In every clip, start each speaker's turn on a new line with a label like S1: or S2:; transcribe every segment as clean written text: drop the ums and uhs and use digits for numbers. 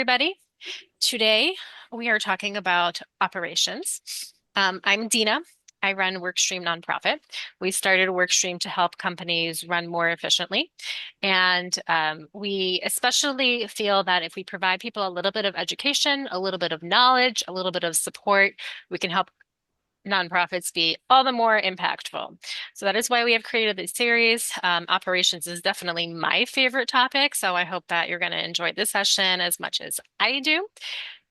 S1: Everybody. Today we are talking about operations. I'm Dina. I run WorkStream nonprofit. We started WorkStream to help companies run more efficiently. And we especially feel that if we provide people a little bit of education, a little bit of knowledge, a little bit of support, we can help nonprofits be all the more impactful. So that is why we have created this series. Operations is definitely my favorite topic. So I hope that you're going to enjoy this session as much as I do.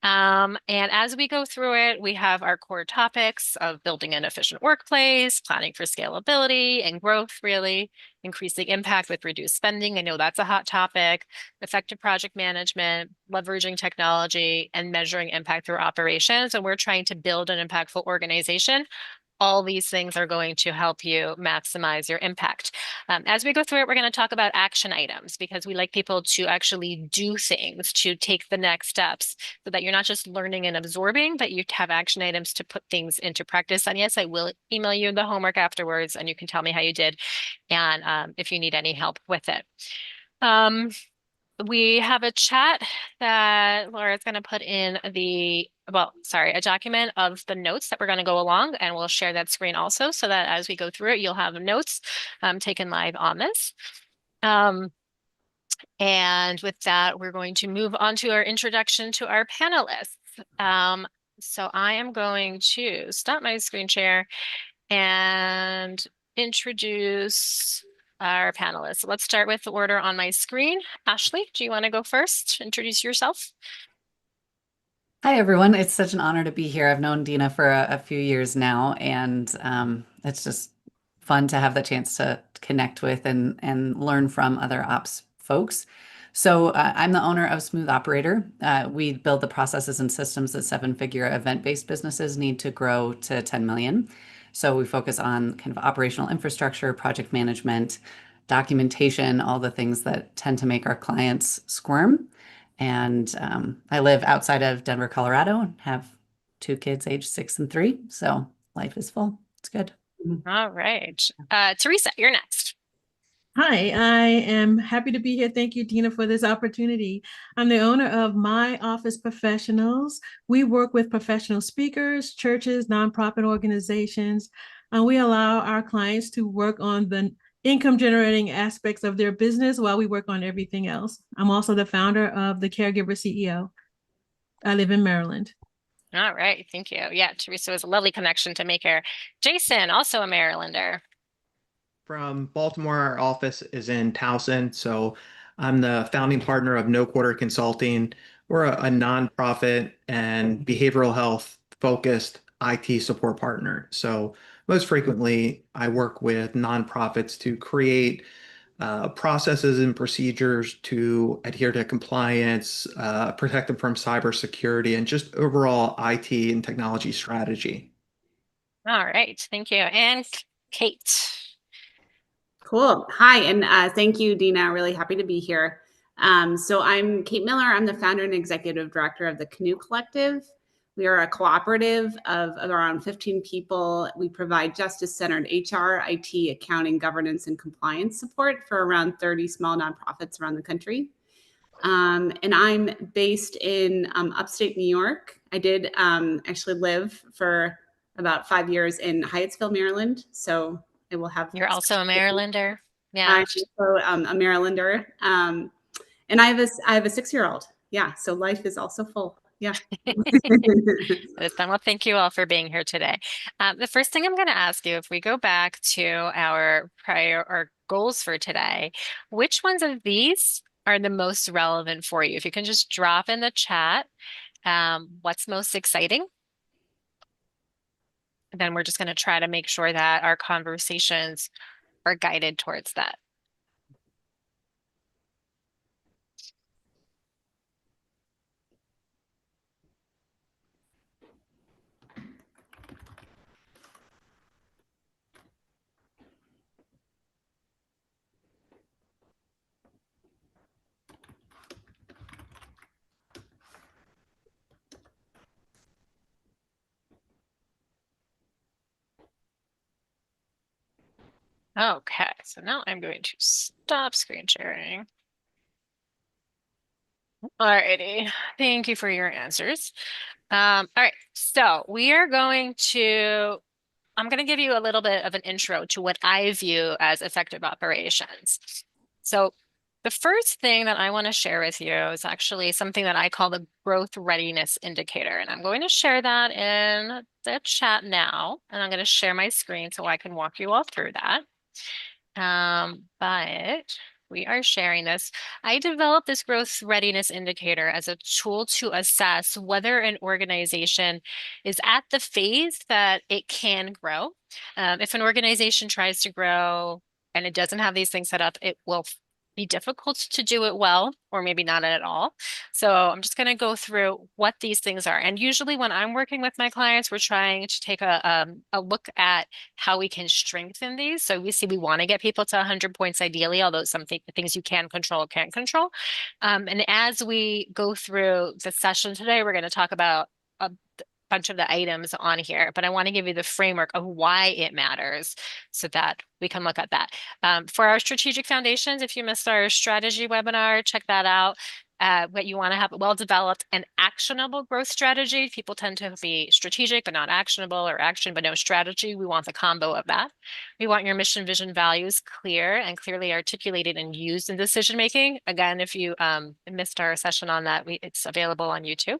S1: And as we go through it, we have our core topics of building an efficient workplace, planning for scalability and growth, really, increasing impact with reduced spending. I know that's a hot topic, effective project management, leveraging technology, and measuring impact through operations. And we're trying to build an impactful organization. All these things are going to help you maximize your impact. As we go through it, we're going to talk about action items because we like people to actually do things, to take the next steps so that you're not just learning and absorbing, but you have action items to put things into practice. And yes, I will email you the homework afterwards and you can tell me how you did and if you need any help with it. Um, we have a chat that Laura's going to put in a document of the notes that we're going to go along, and we'll share that screen also so that as we go through it, you'll have notes taken live on this. And with that, we're going to move on to our introduction to our panelists. So I am going to stop my screen share and introduce our panelists. So let's start with the order on my screen. Ashley, do you want to go first? Introduce yourself.
S2: Hi, everyone. It's such an honor to be here. I've known Dina for a few years now, and it's just fun to have the chance to connect with and learn from other ops folks. I'm the owner of Smooth Operator. We build the processes and systems that seven-figure event-based businesses need to grow to 10 million. So we focus on kind of operational infrastructure, project management, documentation, all the things that tend to make our clients squirm. And I live outside of Denver, Colorado, and have two kids aged 6 and 3. So life is full. It's good. Mhm.
S1: All right. Teresa, you're next.
S3: Hi, I am happy to be here. Thank you, Dina, for this opportunity. I'm the owner of My Office Professionals. We work with professional speakers, churches, nonprofit organizations, and we allow our clients to work on the income generating aspects of their business while we work on everything else. I'm also the founder of the Caregiver CEO. I live in Maryland.
S1: All right. Thank you. Yeah, Teresa was a lovely connection to make here. Jason, also a Marylander.
S4: From Baltimore. Our office is in Towson. So I'm the founding partner of No Quarter Consulting. We're a nonprofit and behavioral health focused IT support partner. So most frequently, I work with nonprofits to create processes and procedures to adhere to compliance, protect them from cybersecurity, and just overall IT and technology strategy.
S1: All right. Thank you. And Kate.
S5: Cool. Hi, and thank you, Dina. Really happy to be here. I'm Kate Miller. I'm the founder and executive director of the Canoe Collective. We are a cooperative of around 15 people. We provide justice-centered HR, IT, accounting, governance, and compliance support for around 30 small nonprofits around the country. And I'm based in upstate New York. I did actually live for about 5 years in Hyattsville, Maryland. So I will have.
S1: You're also a Marylander. Yeah.
S5: I'm also a Marylander, and I have a 6-year-old. Yeah, so life is also full. Yeah.
S1: It's fun. Well, thank you all for being here today. The first thing I'm going to ask you, if we go back to our goals for today, which ones of these are the most relevant for you? If you can just drop in the chat, what's most exciting? Then we're just going to try to make sure that our conversations are guided towards that. Okay, so now I'm going to stop screen sharing. Alrighty. Thank you for your answers. All right. So we are going to, I'm going to give you a little bit of an intro to what I view as effective operations. So the first thing that I want to share with you is actually something that I call the growth readiness indicator. And I'm going to share that in the chat now. And I'm going to share my screen so I can walk you all through that. But we are sharing this. I developed this growth readiness indicator as a tool to assess whether an organization is at the phase that it can grow. If an organization tries to grow and it doesn't have these things set up, it will be difficult to do it well, or maybe not at all. So I'm just going to go through what these things are. And usually when I'm working with my clients, we're trying to take a look at how we can strengthen these. So we want to get people to 100 points ideally, although some things you can control, can't control. And as we go through the session today, we're going to talk about a bunch of the items on here, but I want to give you the framework of why it matters so that we can look at that. For our strategic foundations, if you missed our strategy webinar, check that out. What you want to have a well-developed and actionable growth strategy. People tend to be strategic, but not actionable, or action, but no strategy. We want the combo of that. We want your mission, vision, values clear and clearly articulated and used in decision making. Again, if you missed our session on that, it's available on YouTube.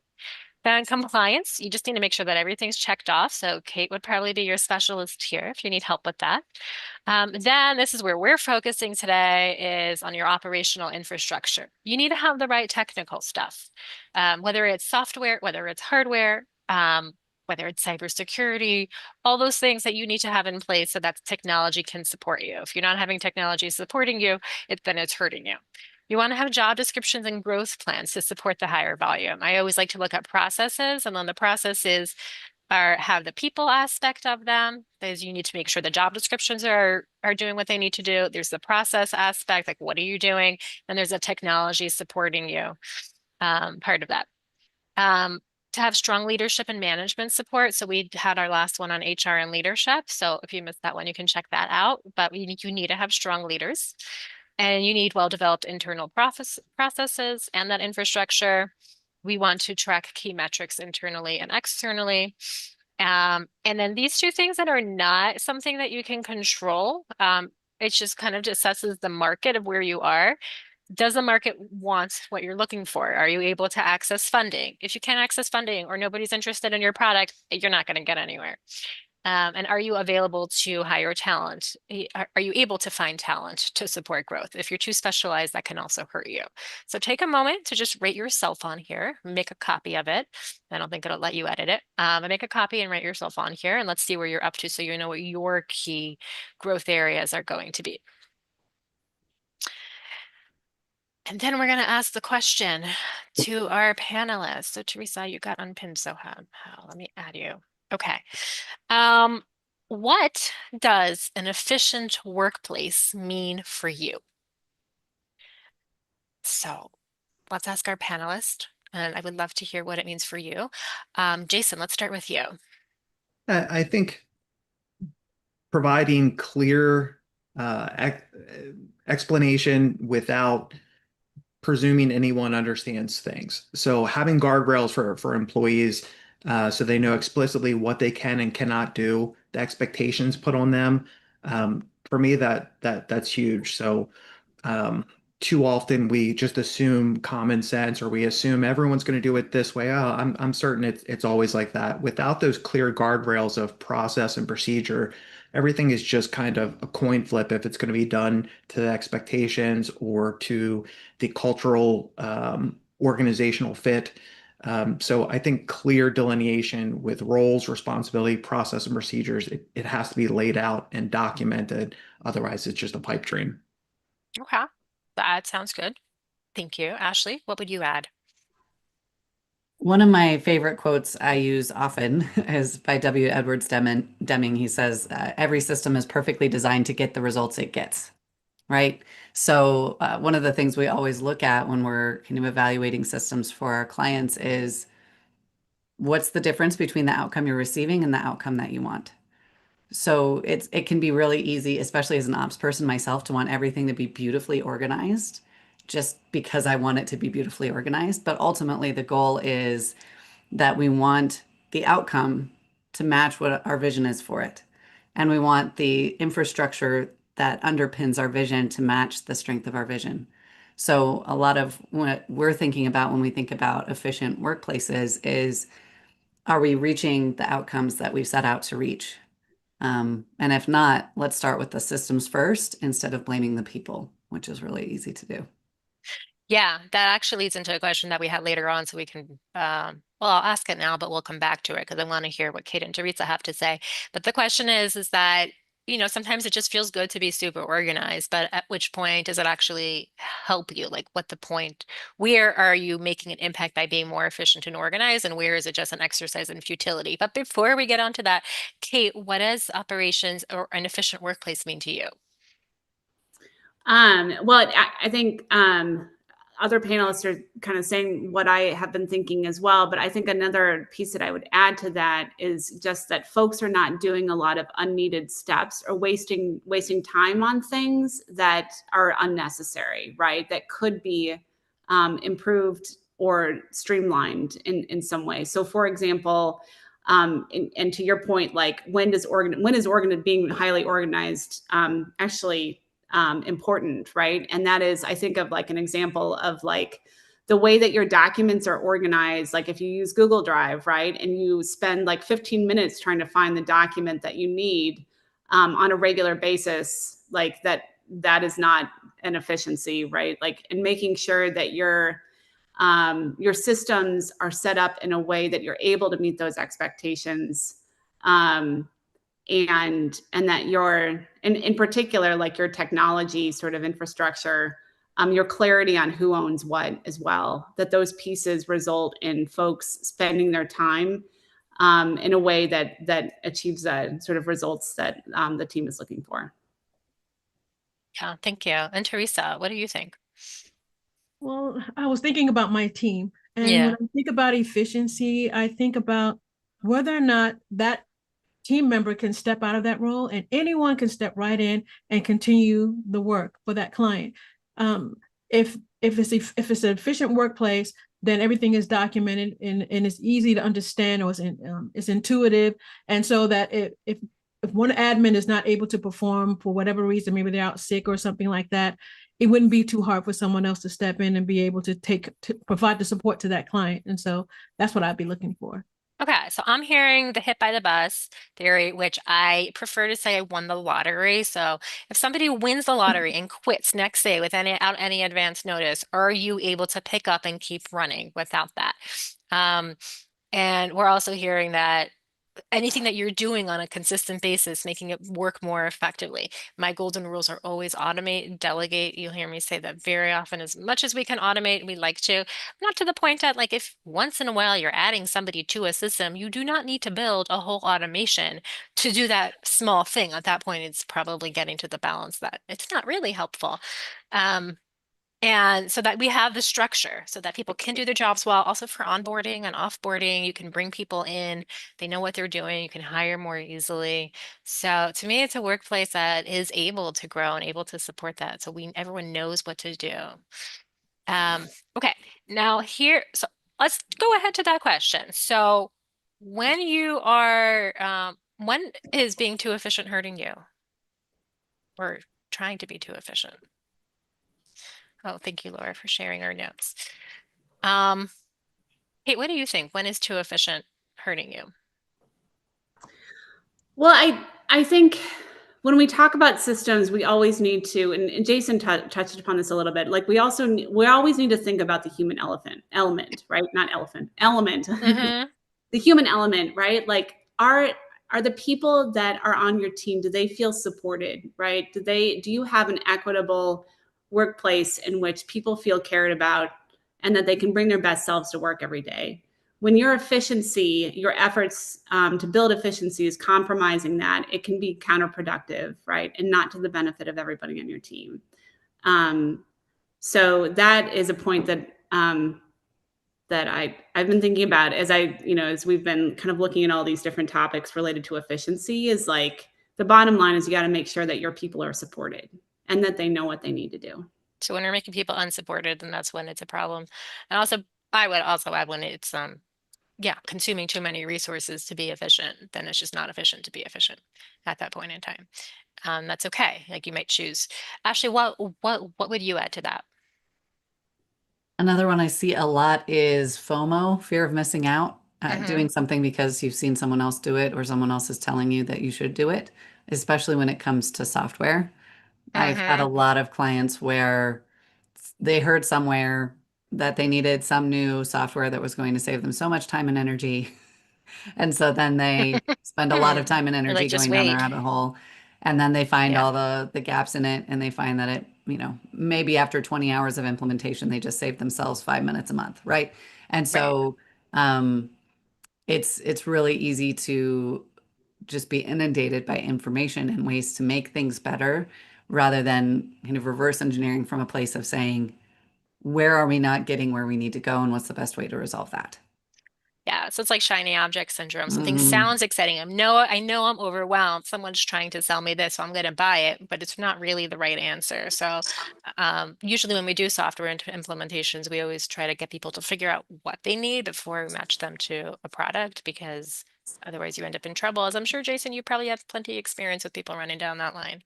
S1: Then compliance, you just need to make sure that everything's checked off. So Kate would probably be your specialist here if you need help with that. Then this is where we're focusing today is on your operational infrastructure. You need to have the right technical stuff, whether it's software, whether it's hardware, whether it's cybersecurity, all those things that you need to have in place so that technology can support you. If you're not having technology supporting you, then it's hurting you. You want to have job descriptions and growth plans to support the higher volume. I always like to look at processes, and then the processes have the people aspect of them. Because you need to make sure the job descriptions are doing what they need to do. There's the process aspect, like what are you doing? And there's a technology supporting you, part of that. To have strong leadership and management support. So we had our last one on HR and leadership. So if you missed that one, you can check that out. But you need to have strong leaders. And you need well-developed internal processes and that infrastructure. We want to track key metrics internally and externally. And then these two things that are not something that you can control, it just kind of assesses the market of where you are. Does the market want what you're looking for? Are you able to access funding? If you can't access funding or nobody's interested in your product, you're not going to get anywhere. And are you available to hire talent? Are you able to find talent to support growth? If you're too specialized, that can also hurt you. So take a moment to just rate yourself on here, make a copy of it. I don't think it'll let you edit it. Make a copy and rate yourself on here, and let's see where you're up to so you know what your key growth areas are going to be. And then we're going to ask the question to our panelists. So Teresa, you got unpinned, so how? Let me add you. Okay. What does an efficient workplace mean for you? So let's ask our panelist, and I would love to hear what it means for you. Jason, let's start with you.
S4: I think providing clear explanation without presuming anyone understands things. So having guardrails for employees so they know explicitly what they can and cannot do, the expectations put on them. For me, that's huge. So too often we just assume common sense, or we assume everyone's going to do it this way. Oh, I'm certain it's always like that. Without those clear guardrails of process and procedure, everything is just kind of a coin flip if it's going to be done to the expectations or to the cultural organizational fit. So I think clear delineation with roles, responsibility, process, and procedures, it has to be laid out and documented. Otherwise, it's just a pipe dream.
S1: Okay, that sounds good. Thank you. Ashley, what would you add?
S2: One of my favorite quotes I use often is by W. Edwards Deming. He says, every system is perfectly designed to get the results it gets, right? So one of the things we always look at when we're kind of evaluating systems for our clients is what's the difference between the outcome you're receiving and the outcome that you want? So it can be really easy, especially as an ops person myself, to want everything to be beautifully organized, just because I want it to be beautifully organized. But ultimately, the goal is that we want the outcome to match what our vision is for it. And we want the infrastructure that underpins our vision to match the strength of our vision. So a lot of what we're thinking about when we think about efficient workplaces is, are we reaching the outcomes that we've set out to reach? And if not, let's start with the systems first instead of blaming the people, which is really easy to do.
S1: Yeah, that actually leads into a question that we had later on, so we can, well, I'll ask it now, but we'll come back to it because I want to hear what Kate and Teresa have to say. But the question is that, sometimes it just feels good to be super organized, but at which point does it actually help you? Like, what the point? Where are you making an impact by being more efficient and organized, and where is it just an exercise in futility? But before we get onto that, Kate, what does operations or an efficient workplace mean to you?
S5: Well, I think other panelists are kind of saying what I have been thinking as well. But I think another piece that I would add to that is just that folks are not doing a lot of unneeded steps or wasting time on things that are unnecessary, right? That could be improved or streamlined in some way. So, for example, and to your point, like when is being highly organized actually important, right? And that is, I think of like an example of like the way that your documents are organized. Like if you use Google Drive, right, and you spend like 15 minutes trying to find the document that you need on a regular basis, like that is not an efficiency, right? Like, and making sure that your systems are set up in a way that you're able to meet those expectations. And that your, in particular, like your technology sort of infrastructure, your clarity on who owns what as well, that those pieces result in folks spending their time in a way that achieves the sort of results that the team is looking for.
S1: Yeah, thank you. And Teresa, what do you think?
S3: Well, I was thinking about my team. And when
S1: Yeah.
S3: I think about efficiency, I think about whether or not that team member can step out of that role and anyone can step right in and continue the work for that client. If it's an efficient workplace, then everything is documented and it's easy to understand, or it's intuitive. And so that if one admin is not able to perform for whatever reason, maybe they're out sick or something like that, it wouldn't be too hard for someone else to step in and be able to provide the support to that client. And so that's what I'd be looking for.
S1: Okay, so I'm hearing the hit by the bus theory, which I prefer to say I won the lottery. So if somebody wins the lottery and quits next day without any advance notice, are you able to pick up and keep running without that? Um, and we're also hearing that anything that you're doing on a consistent basis, making it work more effectively. My golden rules are always automate, delegate. You'll hear me say that very often. As much as we can automate, we like to, not to the point that like if once in a while you're adding somebody to a system, you do not need to build a whole automation to do that small thing. At that point, it's probably getting to the balance that it's not really helpful. Um, and so that we have the structure so that people can do their jobs well. Also for onboarding and offboarding, you can bring people in, they know what they're doing, you can hire more easily. So to me, it's a workplace that is able to grow and able to support that. So everyone knows what to do. Okay, now so let's go ahead to that question. So when is being too efficient hurting you? Or trying to be too efficient? Oh, thank you, Laura, for sharing our notes. Kate, what do you think? When is too efficient hurting you?
S5: Well, I think when we talk about systems, we always need to, and Jason touched upon this a little bit. Like we always need to think about the human element, right? Not elephant, element,
S1: Mm-hmm.
S5: the human element, right? Like are the people that are on your team, do they feel supported, right? Do you have an equitable workplace in which people feel cared about and that they can bring their best selves to work every day? When your efficiency, your efforts to build efficiency is compromising that, it can be counterproductive, right? And not to the benefit of everybody on your team. So that is a point that that I've been thinking about as we've been kind of looking at all these different topics related to efficiency. Is like the bottom line is you got to make sure that your people are supported and that they know what they need to do.
S1: So when we're making people unsupported, then that's when it's a problem. And also, I would also add when it's yeah, consuming too many resources to be efficient, then it's just not efficient to be efficient at that point in time. That's okay. Like you might choose. Ashley, what would you add to that?
S2: Another one I see a lot is FOMO, fear of missing out,
S1: Hmm.
S2: doing something because you've seen someone else do it or someone else is telling you that you should do it, especially when it comes to software. I've had a
S1: Hmm.
S2: lot of clients where they heard somewhere that they needed some new software that was going to save them so much time and energy. And so then they spend a lot of time and
S1: You're
S2: energy
S1: like, just
S2: going down the
S1: wait.
S2: rabbit hole. And then they find
S1: Yeah,
S2: all the gaps in it and they find that maybe after 20 hours of implementation, they just saved themselves 5 minutes a month, right? And
S1: right.
S2: so um, it's really easy to just be inundated by information and ways to make things better rather than kind of reverse engineering from a place of saying, where are we not getting where we need to go and what's the best way to resolve that?
S1: Yeah, so it's like shiny object syndrome. Something
S2: Hmm.
S1: sounds exciting. I know I'm overwhelmed. Someone's trying to sell me this, so I'm going to buy it, but it's not really the right answer. So, usually when we do software implementations, we always try to get people to figure out what they need before we match them to a product, because otherwise you end up in trouble. As I'm sure, Jason, you probably have plenty of experience with people running down that line.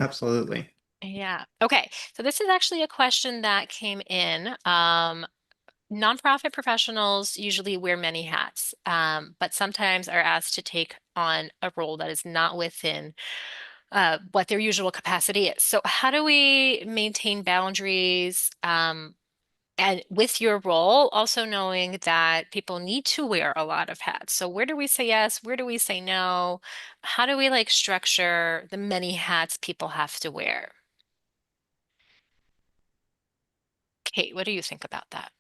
S4: Absolutely.
S1: Yeah. Okay. So this is actually a question that came in. Nonprofit professionals usually wear many hats, but sometimes are asked to take on a role that is not within what their usual capacity is. So, how do we maintain boundaries and with your role, also knowing that people need to wear a lot of hats? So, where do we say yes? Where do we say no? How do we like structure the many hats people have to wear? Kate, what do you think about that?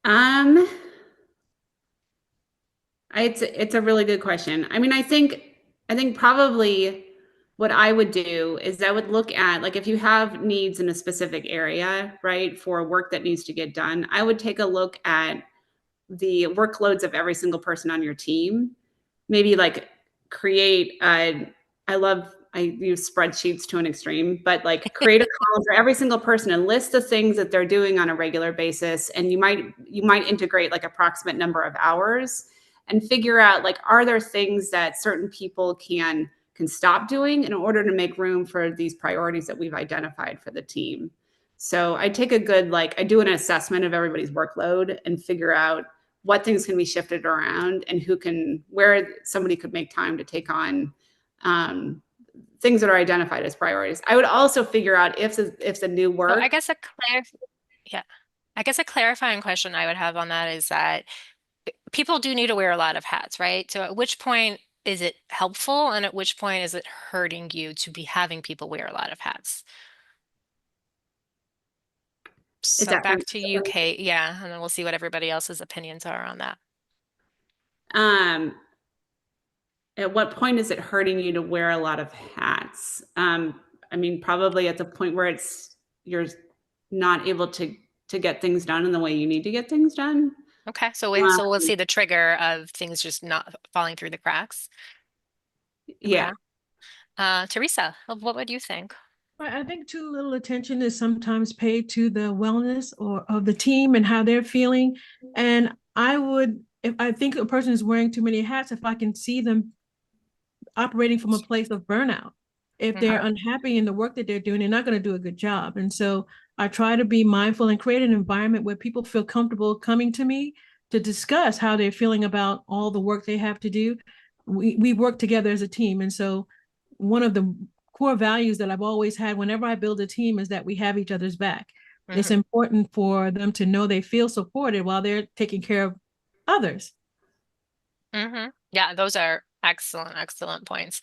S5: Um, it's a really good question. I mean, I think probably what I would do is I would look at like if you have needs in a specific area, right, for work that needs to get done, I would take a look at the workloads of every single person on your team. Maybe like create I use spreadsheets to an extreme, but like create a column for every single person and list the things that they're doing on a regular basis. And you might integrate like approximate number of hours and figure out like are there things that certain people can stop doing in order to make room for these priorities that we've identified for the team. So I take a good like I do an assessment of everybody's workload and figure out what things can be shifted around and where somebody could make time to take on um, things that are identified as priorities. I would also figure out if the new
S1: So
S5: work.
S1: yeah, I guess a clarifying question I would have on that is that people do need to wear a lot of hats, right? So at which point is it helpful and at which point is it hurting you to be having people wear a lot of hats?
S5: It
S1: So back
S5: definitely.
S1: to you, Kate. Yeah, and then we'll see what everybody else's opinions are on that.
S5: Um, at what point is it hurting you to wear a lot of hats? I mean, probably at the point where you're not able to get things done in the way you need to get things done.
S1: Okay, so
S5: Uh,
S1: we'll see the trigger of things just not falling through the cracks.
S5: yeah,
S1: Okay. Teresa, what would you think?
S3: I think too little attention is sometimes paid to the wellness or of the team and how they're feeling. And if I think a person is wearing too many hats, if I can see them operating from a place of burnout. If they're
S1: Hmm.
S3: unhappy in the work that they're doing, they're not going to do a good job. And so I try to be mindful and create an environment where people feel comfortable coming to me to discuss how they're feeling about all the work they have to do. We work together as a team. And so one of the core values that I've always had whenever I build a team is that we have each other's back. It's
S1: Hmm.
S3: important for them to know they feel supported while they're taking care of others.
S1: Hmm. Yeah, those are excellent, excellent points.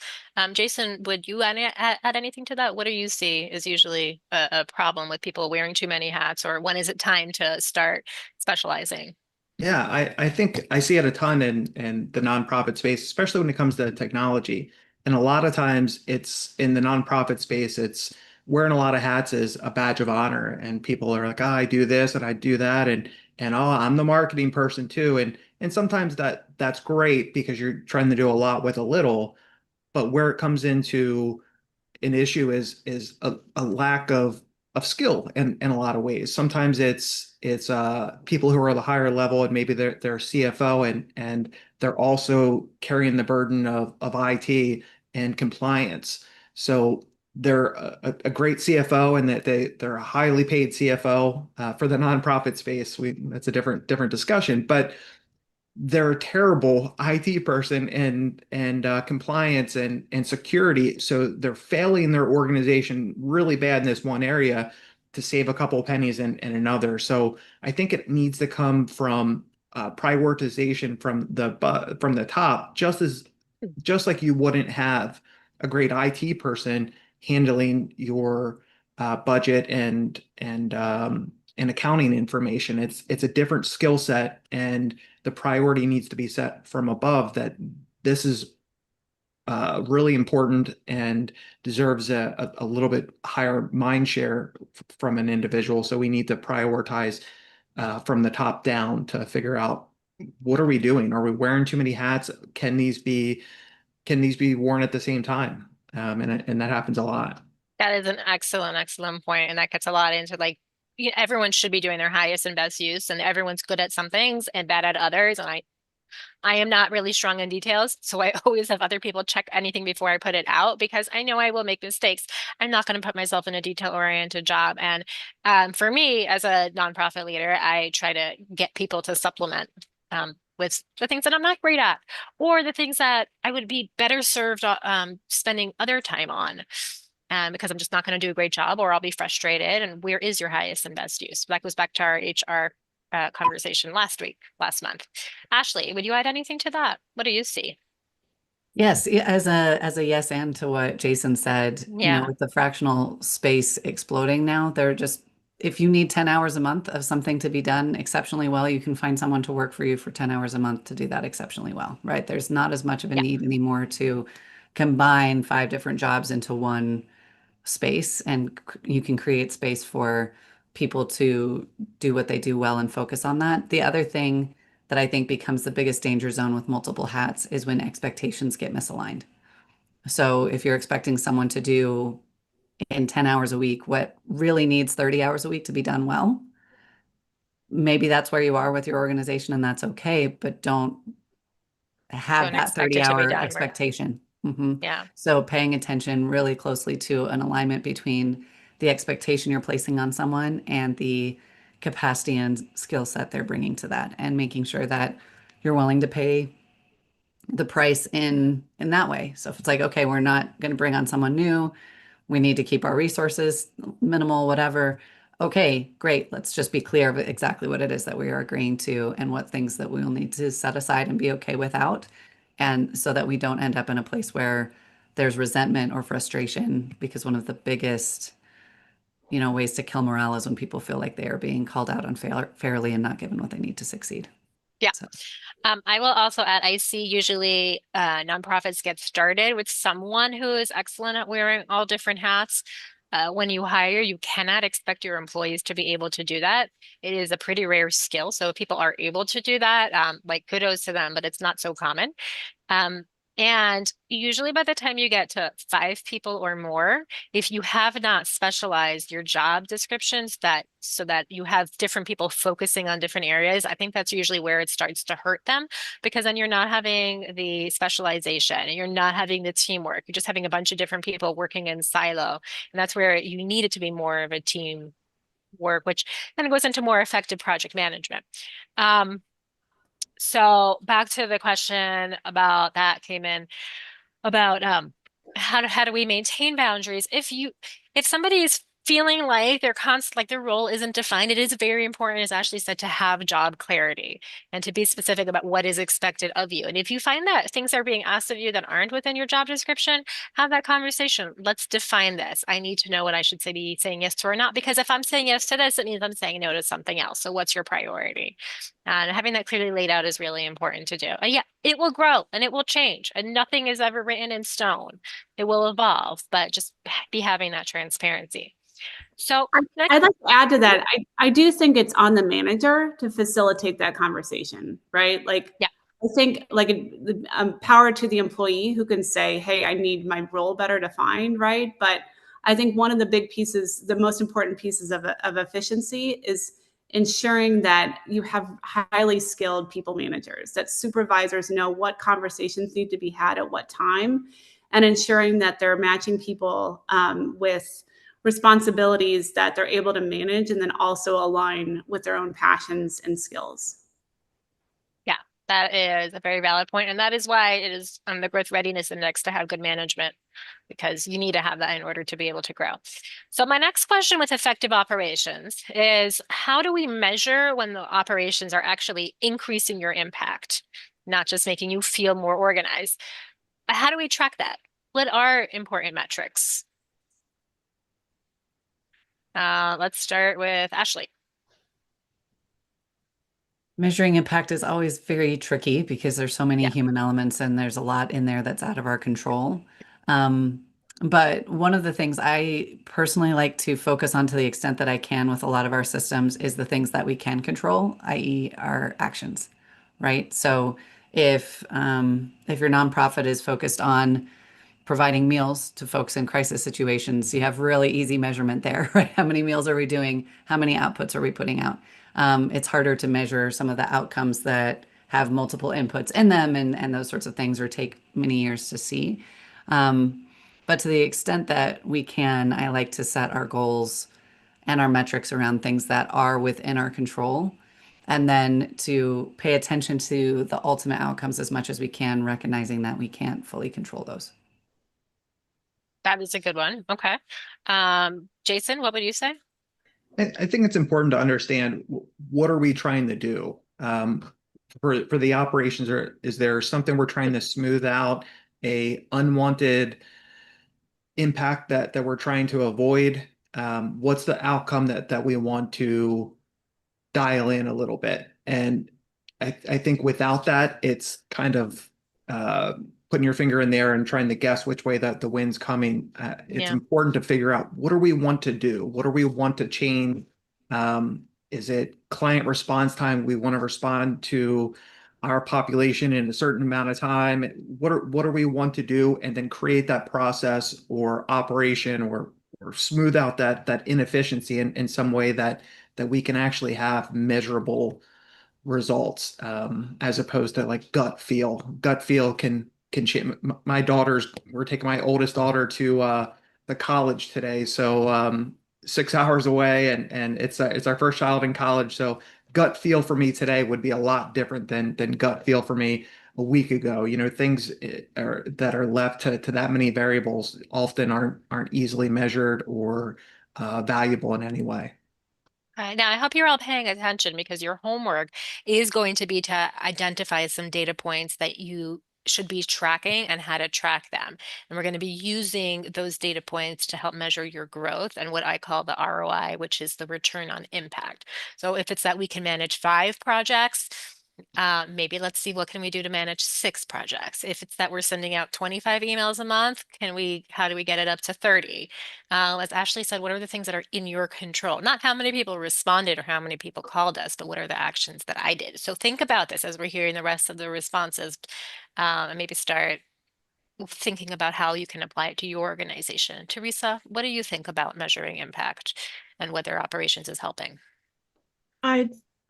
S1: Jason, would you add anything to that? What do you see is usually a problem with people wearing too many hats, or when is it time to start specializing?
S4: Yeah, I think I see it a ton in the nonprofit space, especially when it comes to technology. And a lot of times it's in the nonprofit space, it's wearing a lot of hats is a badge of honor. And people are like, oh, I do this and I do that. And oh, I'm the marketing person too. And sometimes that's great because you're trying to do a lot with a little, but where it comes into an issue is a lack of skill in a lot of ways. Sometimes it's people who are the higher level and maybe they're CFO and they're also carrying the burden of IT and compliance. So they're a great CFO and that they're a highly paid CFO for the nonprofit space. That's a different discussion, but they're a terrible IT person and compliance and security. So they're failing their organization really bad in this one area to save a couple of pennies in another. So I think it needs to come from prioritization from the top, just like you wouldn't have a great IT person handling your budget and accounting information. It's a different skill set, and the priority needs to be set from above that this is really important and deserves a little bit higher mind share from an individual. So we need to prioritize from the top down to figure out what are we doing? Are we wearing too many hats? Can these be worn at the same time? And that happens a lot.
S1: That is an excellent point. And that gets a lot into like, everyone should be doing their highest and best use, and everyone's good at some things and bad at others. And I am not really strong in details, so I always have other people check anything before I put it out because I know I will make mistakes. I'm not going to put myself in a detail-oriented job. And for me, as a nonprofit leader, I try to get people to supplement with the things that I'm not great at, or the things that I would be better served spending other time on. Because I'm just not going to do a great job, or I'll be frustrated. And where is your highest and best use? That goes back to our HR conversation last month. Ashley, would you add anything to that? What do you see?
S2: Yes, as a yes and to what Jason said,
S1: Yeah.
S2: with the fractional space exploding now, they're just if you need 10 hours a month of something to be done exceptionally well, you can find someone to work for you for 10 hours a month to do that exceptionally well, right? There's not as much of a
S1: Yeah.
S2: need anymore to combine 5 different jobs into one space, and you can create space for people to do what they do well and focus on that. The other thing that I think becomes the biggest danger zone with multiple hats is when expectations get misaligned. So if you're expecting someone to do in 10 hours a week what really needs 30 hours a week to be done well, maybe that's where you are with your organization and that's okay, but don't have
S1: Don't
S2: that
S1: expect it to be
S2: 30-hour
S1: done right.
S2: expectation. Mhm.
S1: Yeah.
S2: So paying attention really closely to an alignment between the expectation you're placing on someone and the capacity and skill set they're bringing to that, and making sure that you're willing to pay the price in that way. So if it's like, okay, we're not going to bring on someone new, we need to keep our resources minimal, whatever. Okay, great. Let's just be clear of exactly what it is that we are agreeing to and what things that we will need to set aside and be okay without. And so that we don't end up in a place where there's resentment or frustration, because one of the biggest, ways to kill morale is when people feel like they are being called out unfairly and not given what they need to succeed.
S1: Yeah.
S2: So,
S1: I will also add, I see usually nonprofits get started with someone who is excellent at wearing all different hats. When you hire, you cannot expect your employees to be able to do that. It is a pretty rare skill. So if people are able to do that, like kudos to them, but it's not so common. Um, and usually by the time you get to 5 people or more, if you have not specialized your job descriptions so that you have different people focusing on different areas, I think that's usually where it starts to hurt them, because then you're not having the specialization and you're not having the teamwork. You're just having a bunch of different people working in silo. And that's where you need it to be more of a team work, which then goes into more effective project management. So back to the question about that came in about how do we maintain boundaries? If somebody is feeling like their role isn't defined, it is very important, as Ashley said, to have job clarity and to be specific about what is expected of you. And if you find that things are being asked of you that aren't within your job description, have that conversation. Let's define this. I need to know what I should be saying yes to or not, because if I'm saying yes to this, it means I'm saying no to something else. So what's your priority? And having that clearly laid out is really important to do. And yeah, it will grow and it will change, and nothing is ever written in stone. It will evolve, but just be having that transparency. So next,
S5: I'd like to add to that. I do think it's on the manager to facilitate that conversation, right? Like,
S1: yeah.
S5: I think power to the employee who can say, hey, I need my role better defined, right? But I think one of the big pieces, the most important pieces of efficiency is ensuring that you have highly skilled people managers, that supervisors know what conversations need to be had at what time, and ensuring that they're matching people with responsibilities that they're able to manage and then also align with their own passions and skills.
S1: Yeah, that is a very valid point, and that is why it is on the Growth Readiness Index to have good management, because you need to have that in order to be able to grow. So my next question with effective operations is, how do we measure when the operations are actually increasing your impact, not just making you feel more organized? How do we track that? What are important metrics? Let's start with Ashley.
S2: Measuring impact is always very tricky because there's so many
S1: Yeah.
S2: human elements and there's a lot in there that's out of our control. But one of the things I personally like to focus on to the extent that I can with a lot of our systems is the things that we can control, i.e., our actions, right? So if your nonprofit is focused on providing meals to folks in crisis situations, you have really easy measurement there, right? How many meals are we doing? How many outputs are we putting out? It's harder to measure some of the outcomes that have multiple inputs in them and those sorts of things, or take many years to see. But to the extent that we can, I like to set our goals and our metrics around things that are within our control, and then to pay attention to the ultimate outcomes as much as we can, recognizing that we can't fully control those.
S1: That is a good one. Okay. Jason, what would you say?
S4: I think it's important to understand what are we trying to do for the operations, or is there something we're trying to smooth out, a unwanted impact that we're trying to avoid? What's the outcome that we want to dial in a little bit? And I think without that, it's kind of putting your finger in there and trying to guess which way that the wind's coming. It's
S1: Yeah.
S4: important to figure out, what do we want to do? What do we want to change? Is it client response time? We want to respond to our population in a certain amount of time. What do we want to do? And then create that process or operation, or smooth out that inefficiency in some way that we can actually have measurable results, as opposed to like gut feel. Gut feel can change. My daughter's, we're taking my oldest daughter to the college today, so 6 hours away, and it's our first child in college. So gut feel for me today would be a lot different than gut feel for me a week ago. You know, things that are left to that many variables often aren't easily measured or valuable in any way.
S1: Now, I hope you're all paying attention, because your homework is going to be to identify some data points that you should be tracking and how to track them. And we're going to be using those data points to help measure your growth and what I call the ROI, which is the return on impact. So if it's that we can manage 5 projects, maybe let's see what can we do to manage 6 projects. If it's that we're sending out 25 emails a month, how do we get it up to 30? As Ashley said, what are the things that are in your control? Not how many people responded or how many people called us, but what are the actions that I did? So think about this as we're hearing the rest of the responses, and maybe start thinking about how you can apply it to your organization. Teresa, what do you think about measuring impact and whether operations is helping?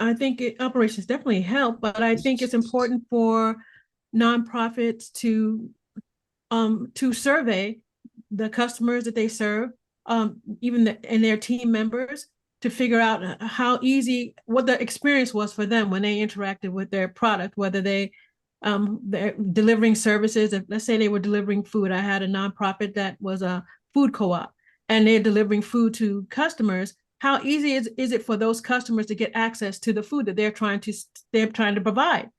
S3: I think operations definitely help, but I think it's important for nonprofits to survey the customers that they serve, and their team members, to figure out what the experience was for them when they interacted with their product, whether they're delivering services. If, let's say, they were delivering food. I had a nonprofit that was a food co-op, and they're delivering food to customers. How easy is it for those customers to get access to the food that they're trying to provide?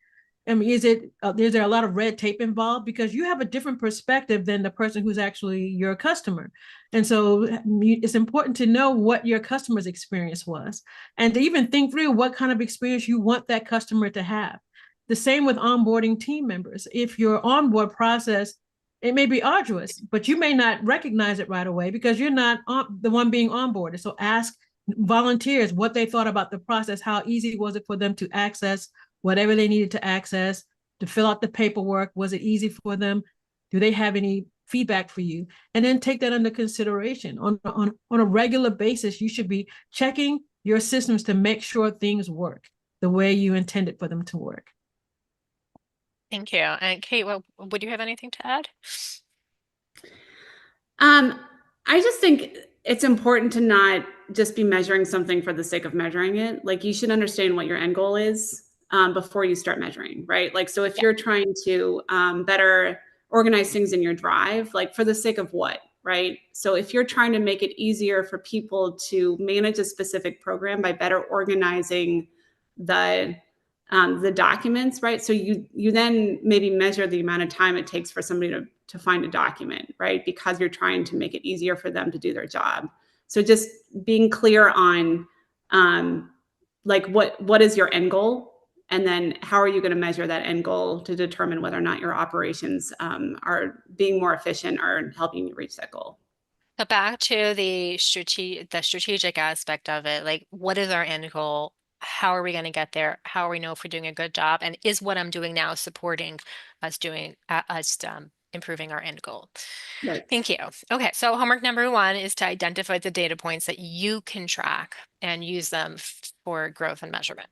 S3: I mean, is there a lot of red tape involved? Because you have a different perspective than the person who's actually your customer. And so it's important to know what your customer's experience was, and to even think through what kind of experience you want that customer to have. The same with onboarding team members. If your onboard process, it may be arduous, but you may not recognize it right away because you're not the one being onboarded. So ask volunteers what they thought about the process. How easy was it for them to access whatever they needed to access? to fill out the paperwork? Was it easy for them? Do they have any feedback for you? And then take that under consideration. On a regular basis, you should be checking your systems to make sure things work the way you intended for them to work.
S1: Thank you. And Kate, would you have anything to add?
S5: I just think it's important to not just be measuring something for the sake of measuring it. Like, you should understand what your end goal is before you start measuring, right? Like, so if you're trying to better organize things in your drive, like, for the sake of what, right? So if you're trying to make it easier for people to manage a specific program by better organizing the documents, right? So you then maybe measure the amount of time it takes for somebody to find a document, right? Because you're trying to make it easier for them to do their job. So just being clear on like what is your end goal, and then how are you going to measure that end goal to determine whether or not your operations are being more efficient or helping you reach that goal.
S1: So back to the strategic aspect of it, like what is our end goal? How are we going to get there? How are we know if we're doing a good job? And is what I'm doing now supporting us improving our end goal?
S5: Right.
S1: Thank you. Okay, so homework number 1 is to identify the data points that you can track and use them for growth and measurement.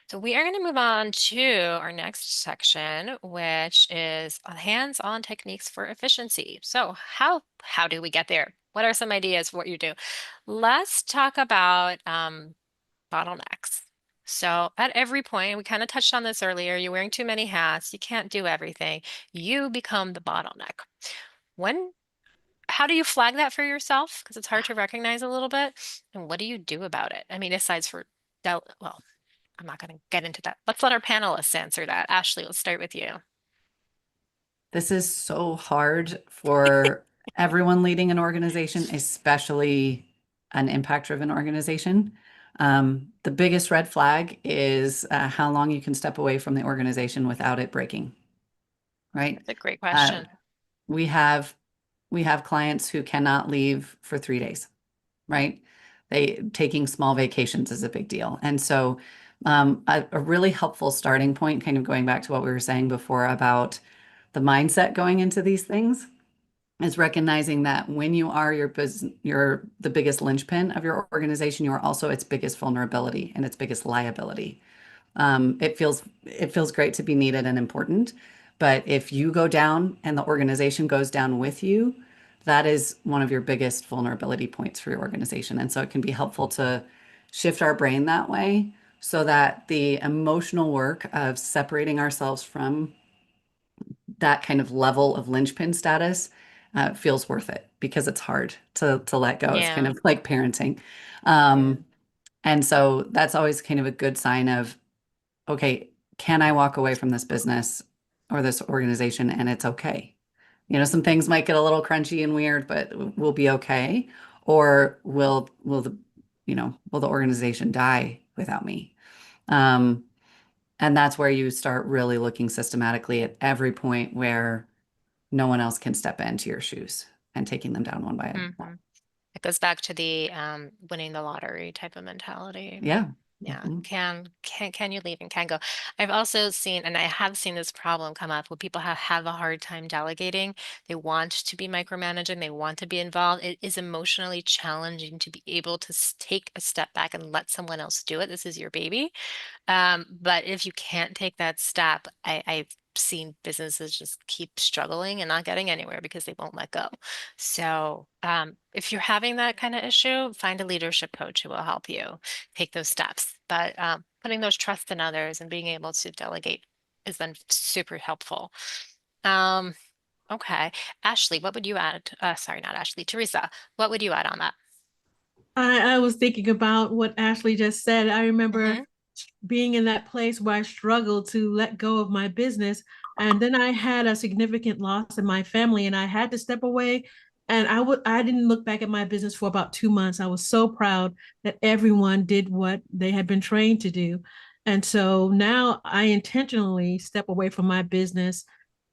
S1: So we are going to move on to our next section, which is hands-on techniques for efficiency. So how do we get there? What are some ideas for what you do? Let's talk about bottlenecks. So at every point, we kind of touched on this earlier, you're wearing too many hats, you can't do everything. You become the bottleneck. How do you flag that for yourself? Because it's hard to recognize a little bit. And what do you do about it? I mean, aside for, well, I'm not going to get into that. Let's let our panelists answer that. Ashley, let's start with you.
S2: This is so hard for everyone leading an organization, especially an impact-driven organization. The biggest red flag is how long you can step away from the organization without it breaking, right?
S1: That's a great question.
S2: We have clients who cannot leave for 3 days, right? Taking small vacations is a big deal. And so a really helpful starting point, kind of going back to what we were saying before about the mindset going into these things, is recognizing that when you are you're the biggest linchpin of your organization, you are also its biggest vulnerability and its biggest liability. It feels great to be needed and important, but if you go down and the organization goes down with you, that is one of your biggest vulnerability points for your organization. And so it can be helpful to shift our brain that way so that the emotional work of separating ourselves from that kind of level of linchpin status feels worth it, because it's hard to let go. It's kind
S1: Yeah.
S2: of like parenting. And so that's always kind of a good sign of, okay, can I walk away from this business or this organization and it's okay? Some things might get a little crunchy and weird, but we'll be okay. Or will the organization die without me? And that's where you start really looking systematically at every point where no one else can step into your shoes and taking them down one by one.
S1: Mhm. It goes back to the winning the lottery type of mentality.
S2: Yeah.
S1: Yeah.
S2: Mhm.
S1: Can you leave and can go? I've also seen, and I have seen this problem come up where people have a hard time delegating. They want to be micromanaging, they want to be involved. It is emotionally challenging to be able to take a step back and let someone else do it. This is your baby. But if you can't take that step, I've seen businesses just keep struggling and not getting anywhere because they won't let go. So if you're having that kind of issue, find a leadership coach who will help you take those steps. But putting those trust in others and being able to delegate is then super helpful. Okay. Ashley, what would you add? Sorry, not Ashley, Teresa, what would you add on that?
S3: I was thinking about what Ashley just said. I remember
S1: Mhm.
S3: being in that place where I struggled to let go of my business. And then I had a significant loss in my family and I had to step away. And I didn't look back at my business for about 2 months. I was so proud that everyone did what they had been trained to do. And so now I intentionally step away from my business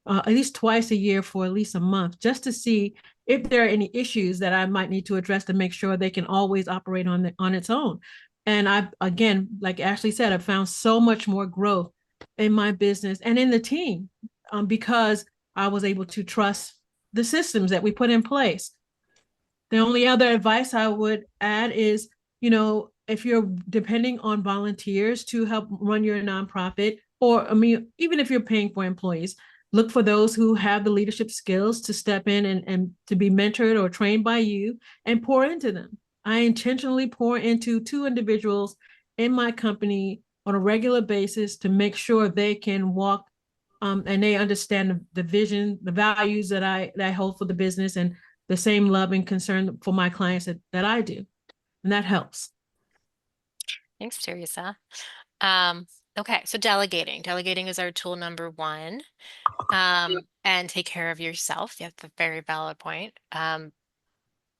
S3: at least twice a year for at least a month, just to see if there are any issues that I might need to address to make sure they can always operate on its own. And again, like Ashley said, I've found so much more growth in my business and in the team, because I was able to trust the systems that we put in place. The only other advice I would add is, if you're depending on volunteers to help run your nonprofit, or I mean, even if you're paying for employees, look for those who have the leadership skills to step in and to be mentored or trained by you and pour into them. I intentionally pour into 2 individuals in my company on a regular basis to make sure they can walk, and they understand the vision, the values that I hold for the business, and the same love and concern for my clients that I do. And that helps.
S1: Thanks, Teresa. Okay, so delegating. Delegating is our tool number one. And take care of yourself. That's a very valid point.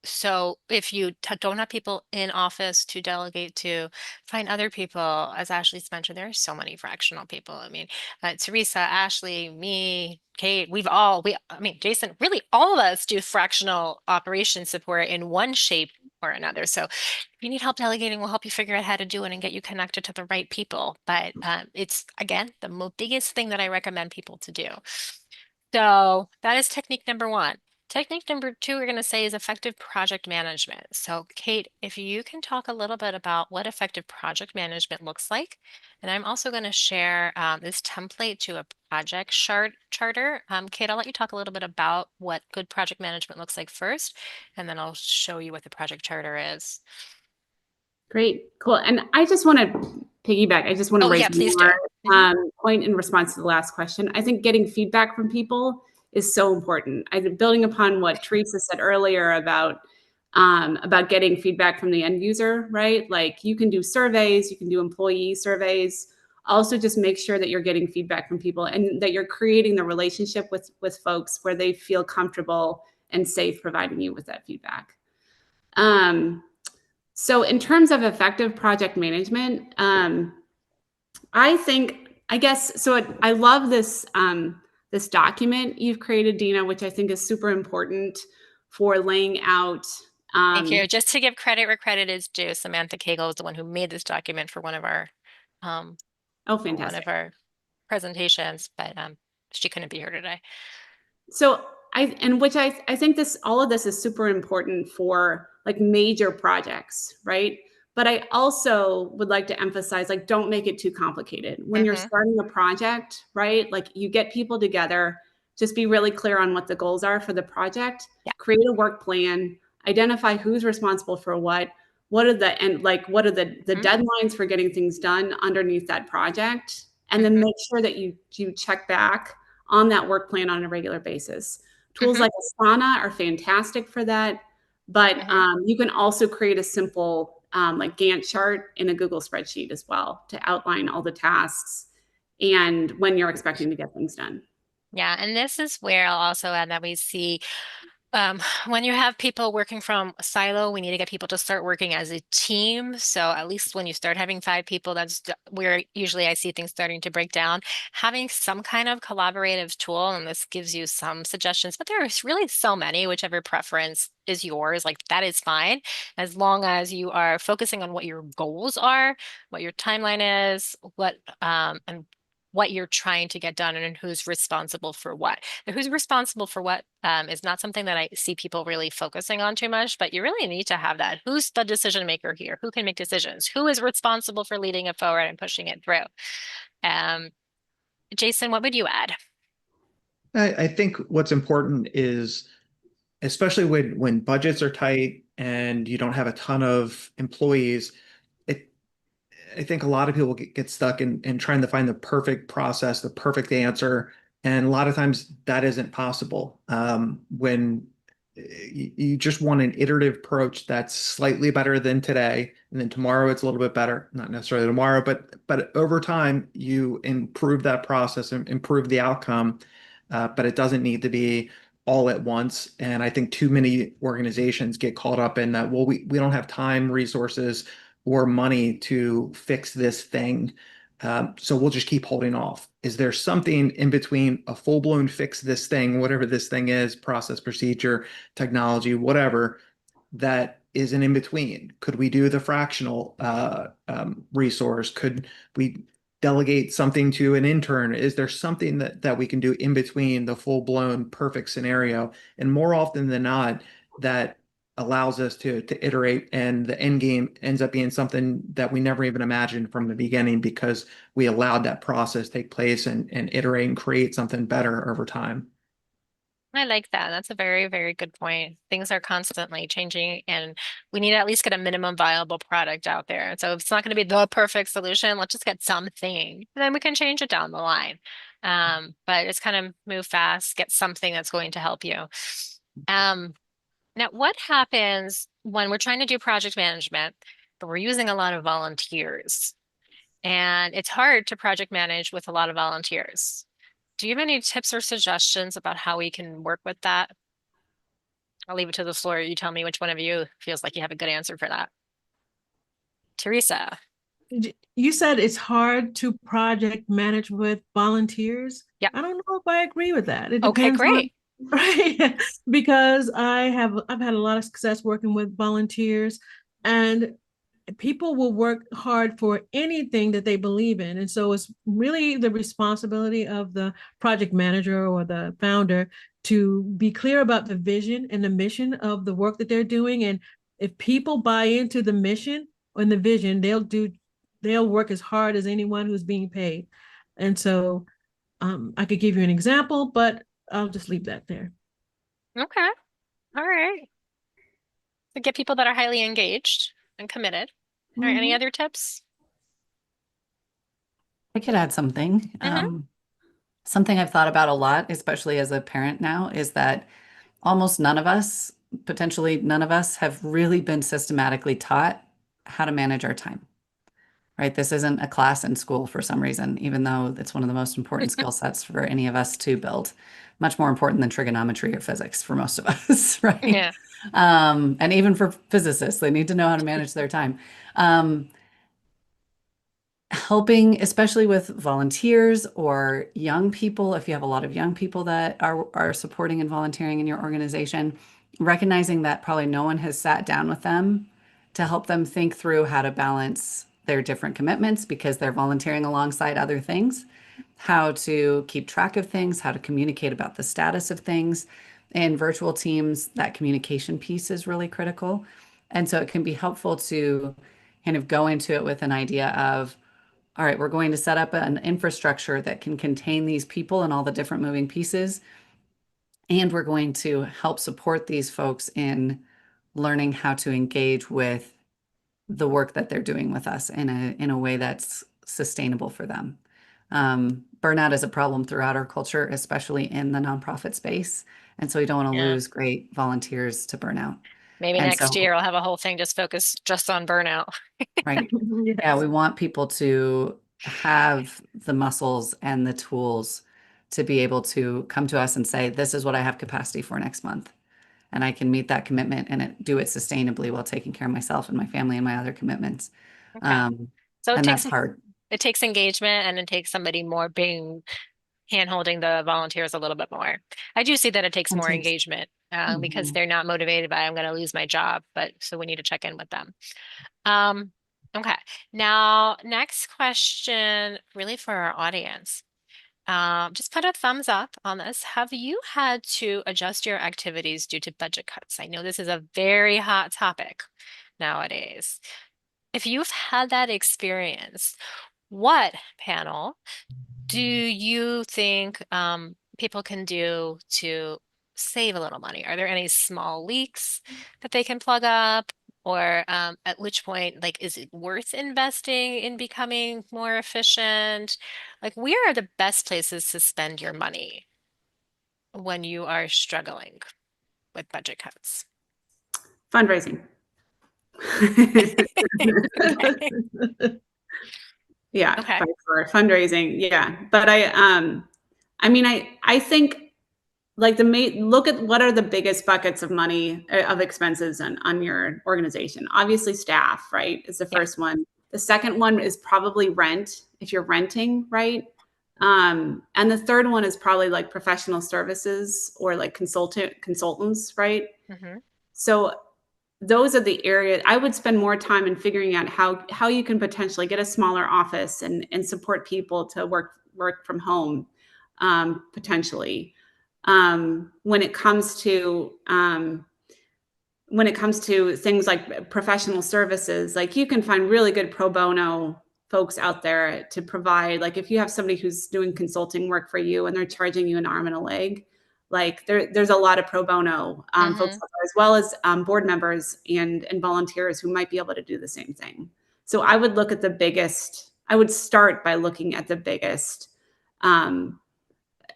S1: So if you don't have people in office to delegate to, find other people. As Ashley's mentioned, there are so many fractional people. I mean, Teresa, Ashley, me, Kate, I mean, Jason, really all of us do fractional operation support in one shape or another. So if you need help delegating, we'll help you figure out how to do it and get you connected to the right people. But it's, again, the biggest thing that I recommend people to do. So that is technique number one. Technique number two, we're going to say is effective project management. So Kate, if you can talk a little bit about what effective project management looks like. And I'm also going to share this template to a project charter. Kate, I'll let you talk a little bit about what good project management looks like first, and then I'll show you what the project charter is.
S5: Great, cool. And I just want to piggyback. I just want to
S1: Oh
S5: raise
S1: yeah, please
S5: more
S1: do.
S5: point in response to the last question. I think getting feedback from people is so important. Building upon what Teresa said earlier about getting feedback from the end user, right? Like you can do surveys, you can do employee surveys. Also, just make sure that you're getting feedback from people and that you're creating the relationship with folks where they feel comfortable and safe providing you with that feedback. So in terms of effective project management, I love this this document you've created, Dina, which I think is super important for laying out.
S1: Thank you. Just to give credit where credit is due, Samantha Cagle is the one who made this document for one of our
S5: Fantastic.
S1: presentations, but she couldn't be here today.
S5: So I think all of this is super important for like major projects, right? But I also would like to emphasize, like, don't make it too complicated. When you're starting a project, right? Like you get people together, just be really clear on what the goals are for the project, create a work plan, identify who's responsible for what are the deadlines for getting things done underneath that project, and then make sure that you check back on that work plan on a regular basis. Tools like Asana are fantastic for that, but you can also create a simple like Gantt chart in a Google spreadsheet as well to outline all the tasks and when you're expecting to get things done.
S1: Yeah, and this is where I'll also add that we see when you have people working from a silo, we need to get people to start working as a team. So at least when you start having 5 people, that's where usually I see things starting to break down. Having some kind of collaborative tool, and this gives you some suggestions, but there are really so many, whichever preference is yours, like that is fine, as long as you are focusing on what your goals are, what your timeline is, and what you're trying to get done and who's responsible for what. The who's responsible for what is not something that I see people really focusing on too much, but you really need to have that. Who's the decision maker here? Who can make decisions? Who is responsible for leading it forward and pushing it through? Jason, what would you add?
S4: I think what's important is, especially when budgets are tight and you don't have a ton of employees, I think a lot of people get stuck in trying to find the perfect process, the perfect answer. And a lot of times that isn't possible. When you just want an iterative approach that's slightly better than today, and then tomorrow it's a little bit better, not necessarily tomorrow, but over time you improve that process and improve the outcome. But it doesn't need to be all at once. And I think too many organizations get caught up in that, well, we don't have time, resources, or money to fix this thing. So we'll just keep holding off. Is there something in between a full-blown fix this thing, whatever this thing is, process, procedure, technology, whatever, that is an in between? Could we do the fractional resource? Could we delegate something to an intern? Is there something that we can do in between the full-blown perfect scenario? And more often than not, that allows us to iterate, and the end game ends up being something that we never even imagined from the beginning, because we allowed that process take place and iterate and create something better over time.
S1: I like that. That's a very, very good point. Things are constantly changing, and we need to at least get a minimum viable product out there. So if it's not going to be the perfect solution, let's just get something, and then we can change it down the line. But it's kind of move fast, get something that's going to help you. Um, Now, what happens when we're trying to do project management, but we're using a lot of volunteers? And it's hard to project manage with a lot of volunteers. Do you have any tips or suggestions about how we can work with that? I'll leave it to the floor. You tell me which one of you feels like you have a good answer for that. Teresa.
S3: You said it's hard to project manage with volunteers.
S1: Yep.
S3: I don't know if I agree with that. It
S1: Okay,
S3: depends on,
S1: great.
S3: right? Because I've had a lot of success working with volunteers, and people will work hard for anything that they believe in. And so it's really the responsibility of the project manager or the founder to be clear about the vision and the mission of the work that they're doing. And if people buy into the mission and the vision, they'll work as hard as anyone who's being paid. And so I could give you an example, but I'll just leave that there.
S1: Okay. All right. To get people that are highly engaged and committed. All right. Any
S3: Mhm.
S1: other tips?
S2: I could add something. Something I've thought about a lot, especially as a parent now, is that almost none of us, potentially none of us, have really been systematically taught how to manage our time, right? This isn't a class in school for some reason, even though it's one of the most important skill sets for any of us to build. Much more important than trigonometry or physics for most of us, right?
S1: Yeah.
S2: And even for physicists, they need to know how to manage their time. Helping, especially with volunteers or young people, if you have a lot of young people that are supporting and volunteering in your organization, recognizing that probably no one has sat down with them to help them think through how to balance their different commitments because they're volunteering alongside other things, how to keep track of things, how to communicate about the status of things. In virtual teams, that communication piece is really critical. And so it can be helpful to kind of go into it with an idea of, all right, we're going to set up an infrastructure that can contain these people and all the different moving pieces. And we're going to help support these folks in learning how to engage with the work that they're doing with us in a way that's sustainable for them. Burnout is a problem throughout our culture, especially in the nonprofit space. And so we don't want to
S1: Yeah.
S2: lose great volunteers to burnout.
S1: Maybe
S2: And
S1: next
S2: so,
S1: year I'll have a whole thing just focused just on burnout.
S2: right.
S3: Yes.
S2: Yeah, we want people to have the muscles and the tools to be able to come to us and say, this is what I have capacity for next month. And I can meet that commitment and do it sustainably while taking care of myself and my family and my other commitments.
S1: Okay. So
S2: And that's hard.
S1: it takes engagement, and it takes somebody more being hand holding the volunteers a little bit more. I do see that it takes
S2: It
S1: more
S2: takes,
S1: engagement because
S2: Mhm.
S1: they're not motivated by I'm going to lose my job, but so we need to check in with them. Um, okay. Now, next question, really for our audience. Just put a thumbs up on this. Have you had to adjust your activities due to budget cuts? I know this is a very hot topic nowadays. If you've had that experience, what panel do you think people can do to save a little money? Are there any small leaks that they can plug up? Or at which point, like, is it worth investing in becoming more efficient? Like, where are the best places to spend your money when you are struggling with budget cuts?
S5: Fundraising.
S1: Okay.
S5: Yeah,
S1: Okay.
S5: for fundraising. Yeah. But I mean, I think like look at what are the biggest buckets of money of expenses on your organization. Obviously staff, right? Is the
S1: Yeah.
S5: first one. The second one is probably rent if you're renting, right? And the third one is probably like professional services or like consultants, right?
S1: Hmm.
S5: So those are the areas I would spend more time in figuring out how you can potentially get a smaller office and support people to work from home, potentially. When it comes to things like professional services, like you can find really good pro bono folks out there to provide, like if you have somebody who's doing consulting work for you and they're charging you an arm and a leg, like there's a lot of pro bono folks out there, as well as board members and volunteers who might be able to do the same thing. So I would look at the biggest, I would start by looking at the biggest um,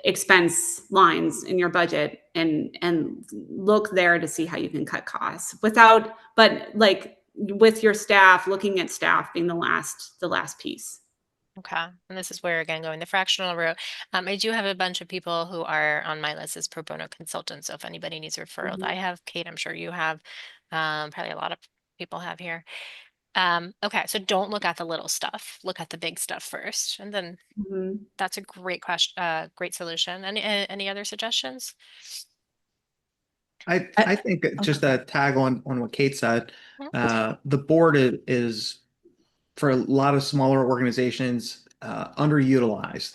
S5: expense lines in your budget and look there to see how you can cut costs without, but like with your staff, looking at staff being the last piece.
S1: Okay. And this is where, again, going the fractional route. I do have a bunch of people who are on my list as pro bono consultants. So if anybody needs referrals, I have Kate, I'm sure you have, probably a lot of people have here. Okay. So don't look at the little stuff, look at the big stuff first. And then
S5: Mhm.
S1: that's a great question, great solution. Any other suggestions?
S4: I think just a tag on what Kate said, the board is for a lot of smaller organizations underutilized.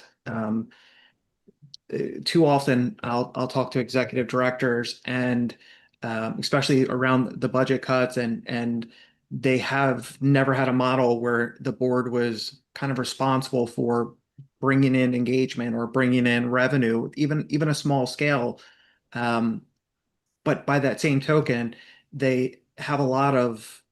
S4: Too often I'll talk to executive directors and especially around the budget cuts and they have never had a model where the board was kind of responsible for bringing in engagement or bringing in revenue, even a small scale. Um, but by that same token, they have a lot of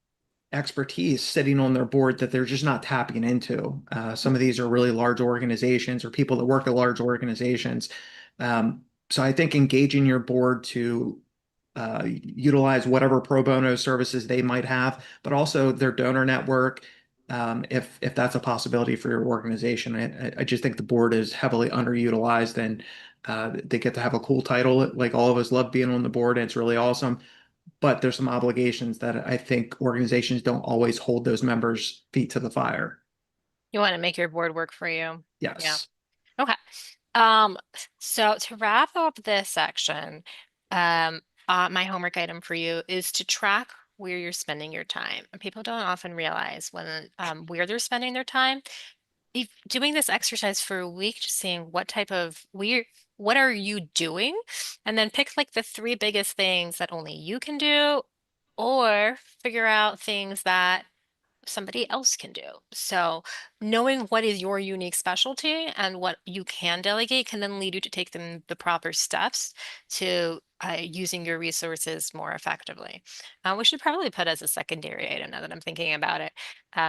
S4: expertise sitting on their board that they're just not tapping into. Some of these are really large organizations or people that work at large organizations. So I think engaging your board to utilize whatever pro bono services they might have, but also their donor network, if that's a possibility for your organization. I just think the board is heavily underutilized and they get to have a cool title. Like all of us love being on the board, and it's really awesome, but there's some obligations that I think organizations don't always hold those members' feet to the fire.
S1: You want to make your board work for you. Yeah.
S4: Yes.
S1: Okay. Um, so to wrap up this section, my homework item for you is to track where you're spending your time. And people don't often realize when where they're spending their time. If doing this exercise for a week, just seeing what are you doing, and then pick like the three biggest things that only you can do, or figure out things that somebody else can do. So knowing what is your unique specialty and what you can delegate can then lead you to take the proper steps to using your resources more effectively. We should probably put as a secondary item now that I'm thinking about it,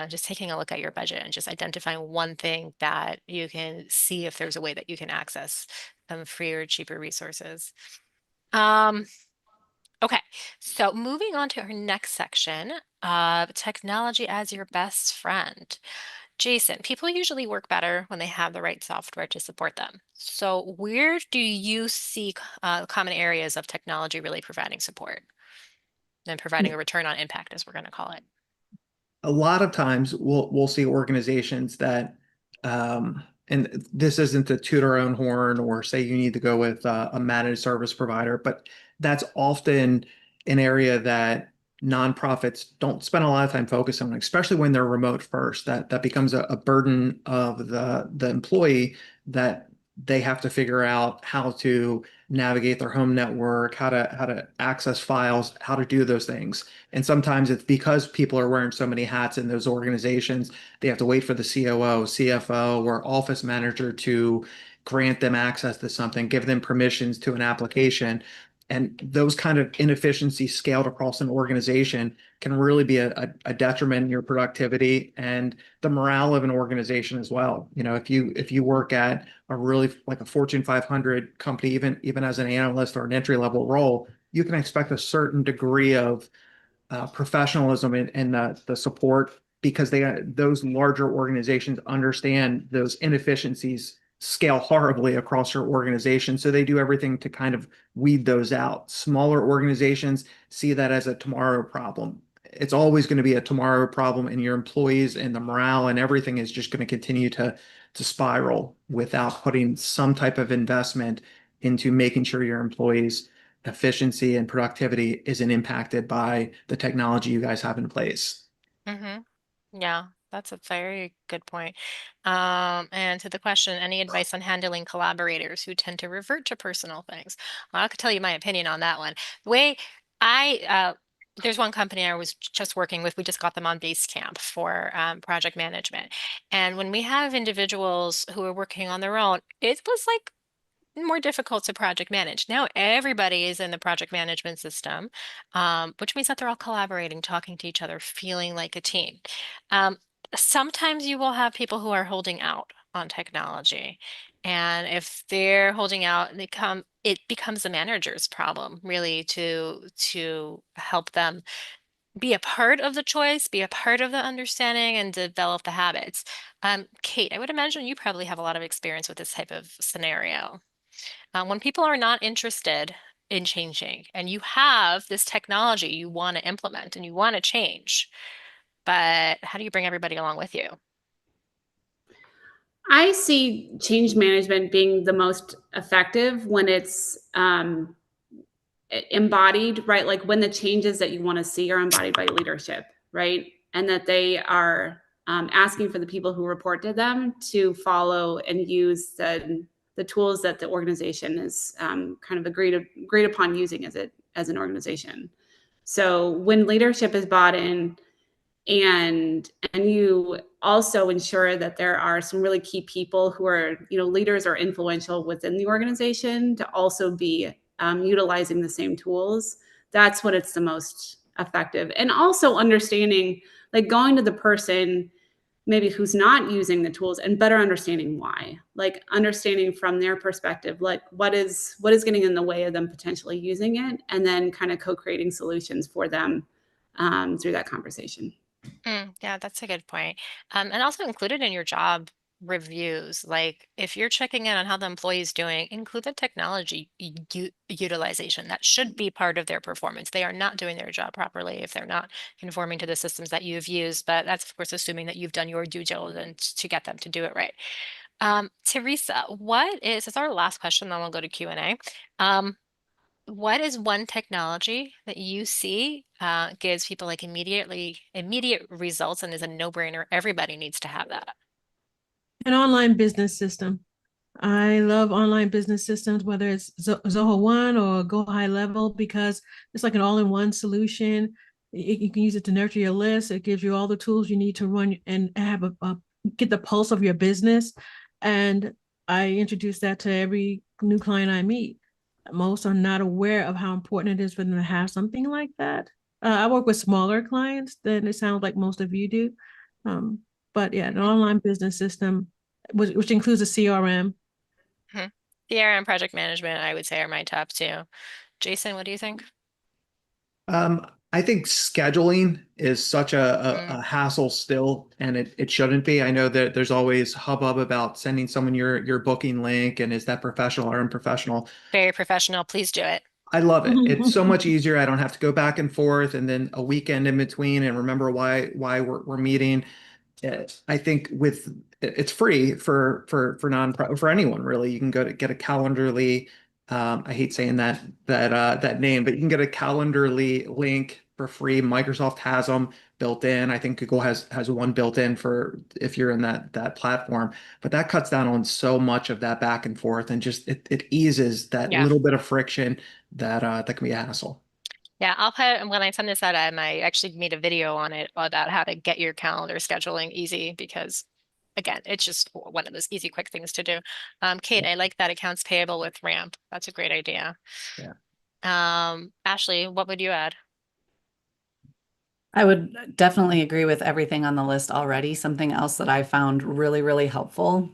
S1: just taking a look at your budget and just identifying one thing that you can see if there's a way that you can access free or cheaper resources. Um, Okay, so moving on to our next section, technology as your best friend. Jason, people usually work better when they have the right software to support them. So where do you see common areas of technology really providing support and providing a return on impact, as we're going to call it?
S4: A lot of times we'll see organizations that and this isn't to toot our own horn or say you need to go with a managed service provider, but that's often an area that nonprofits don't spend a lot of time focusing on, especially when they're remote first. That becomes a burden of the employee that they have to figure out how to navigate their home network, how to access files, how to do those things. And sometimes it's because people are wearing so many hats in those organizations, they have to wait for the COO, CFO, or office manager to grant them access to something, give them permissions to an application. And those kind of inefficiencies scaled across an organization can really be a detriment in your productivity and the morale of an organization as well. You know, if you work at a really like a Fortune 500 company, even as an analyst or an entry level role, you can expect a certain degree of professionalism and the support because those larger organizations understand those inefficiencies scale horribly across your organization. So they do everything to kind of weed those out. Smaller organizations see that as a tomorrow problem. It's always going to be a tomorrow problem, and your employees and the morale and everything is just going to continue to spiral without putting some type of investment into making sure your employees efficiency and productivity isn't impacted by the technology you guys have in place.
S1: Mm-hmm. Yeah, that's a very good point. And to the question, any advice on handling collaborators who tend to revert to personal things? Well, I could tell you my opinion on that one. The way there's one company I was just working with, we just got them on Basecamp for project management. And when we have individuals who are working on their own, it was like more difficult to project manage. Now everybody is in the project management system, which means that they're all collaborating, talking to each other, feeling like a team. Um, Sometimes you will have people who are holding out on technology. And if they're holding out, it becomes the manager's problem, really, to help them be a part of the choice, be a part of the understanding, and develop the habits. Kate, I would imagine you probably have a lot of experience with this type of scenario. When people are not interested in changing and you have this technology you want to implement and you want to change, but how do you bring everybody along with you?
S5: I see change management being the most effective when it's embodied, right? Like when the changes that you want to see are embodied by leadership, right? And that they are asking for the people who report to them to follow and use the tools that the organization is kind of agreed upon using as an organization. So when leadership is bought in, and you also ensure that there are some really key people who are leaders or influential within the organization to also be utilizing the same tools. That's when it's the most effective. And also understanding, like going to the person maybe who's not using the tools and better understanding why, like understanding from their perspective, like what is getting in the way of them potentially using it, and then kind of co-creating solutions for them through that conversation.
S1: Yeah, that's a good point. And also included in your job reviews, like if you're checking in on how the employee is doing, include the technology utilization. That should be part of their performance. They are not doing their job properly if they're not conforming to the systems that you've used, but that's of course assuming that you've done your due diligence to get them to do it right. Teresa, it's our last question, then we'll go to Q&A. What is one technology that you see gives people like immediate results and is a no-brainer? Everybody needs to have that.
S3: An online business system. I love online business systems, whether it's Zoho One or Go High Level, because it's like an all-in-one solution. You can use it to nurture your list. It gives you all the tools you need to run and have get the pulse of your business. And I introduce that to every new client I meet. Most are not aware of how important it is for them to have something like that. I work with smaller clients than it sounds like most of you do. Um, but yeah, an
S1: Mhm,
S3: online business system, which includes a CRM.
S1: mhm. CRM project management, I would say, are my top two. Jason, what do you think?
S4: I think scheduling is such
S1: Mm,
S4: a hassle still, and it shouldn't be. I know that there's always hubbub about sending someone your booking link, and is that professional or unprofessional?
S1: very professional. Please do it.
S4: I love it. It's so much easier. I don't have to go back and forth and then a weekend in between and remember why we're meeting. I think it's free for non for anyone really. You can go to get a Calendarly. I hate saying that name, but you can get a Calendarly link for free. Microsoft has them built in. I think Google has one built in for if you're in that platform. But that cuts down on so much of that back and forth, and just it eases that
S1: Yeah.
S4: little bit of friction that can be a hassle.
S1: Yeah, I'll put when I send this out, I actually made a video on it about how to get your calendar scheduling easy because again, it's just one of those easy, quick things to do. Kate, I like that accounts payable with Ramp. That's a great idea.
S4: Yeah.
S1: Ashley, what would you add?
S2: I would definitely agree with everything on the list already. Something else that I found really, really helpful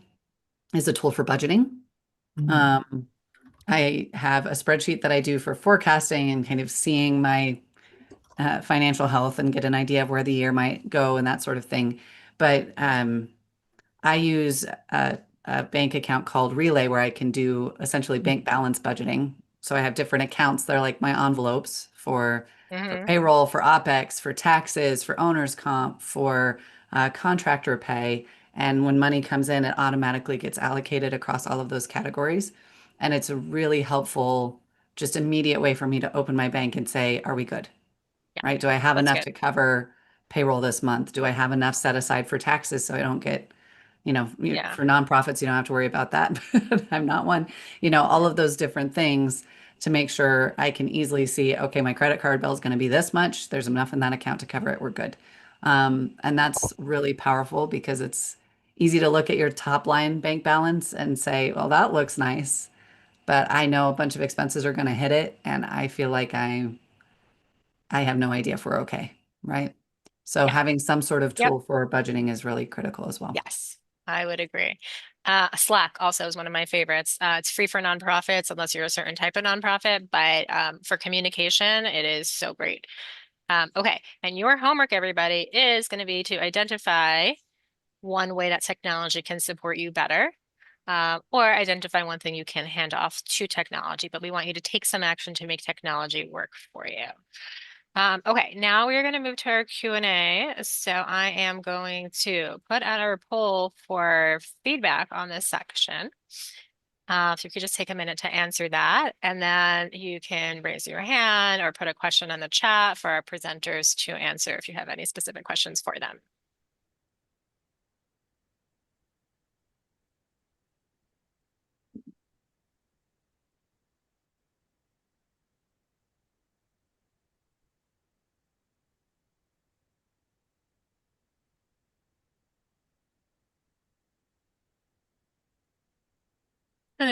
S2: is a tool for budgeting.
S4: Mhm.
S2: Um, I have a spreadsheet that I do for forecasting and kind of seeing my financial health and get an idea of where the year might go and that sort of thing. But I use a bank account called Relay where I can do essentially bank balance budgeting. So I have different accounts that are like my envelopes for
S1: Hmm.
S2: payroll, for OpEx, for taxes, for owner's comp, for contractor pay. And when money comes in, it automatically gets allocated across all of those categories. And it's a really helpful just immediate way for me to open my bank and say, are we good?
S1: Yeah,
S2: Right? Do I have
S1: that's
S2: enough
S1: good.
S2: to cover payroll this month? Do I have enough set aside for taxes so I don't get,
S1: Yeah.
S2: for nonprofits, you don't have to worry about that. But I'm not one, all of those different things to make sure I can easily see, okay, my credit card bill is going to be this much. There's enough in that account to cover it. We're good. And that's really powerful because it's easy to look at your top line bank balance and say, well, that looks nice, but I know a bunch of expenses are going to hit it. And I feel like I have no idea if we're okay, right? So
S1: Yeah.
S2: having some sort of
S1: Yep.
S2: tool for budgeting is really critical as well.
S1: Yes, I would agree. Slack also is one of my favorites. It's free for nonprofits unless you're a certain type of nonprofit, but for communication, it is so great. Okay, and your homework, everybody, is going to be to identify one way that technology can support you better, or identify one thing you can hand off to technology, but we want you to take some action to make technology work for you. Okay, now we're going to move to our Q&A. So I am going to put out our poll for feedback on this section. If you could just take a minute to answer that, and then you can raise your hand or put a question in the chat for our presenters to answer if you have any specific questions for them. All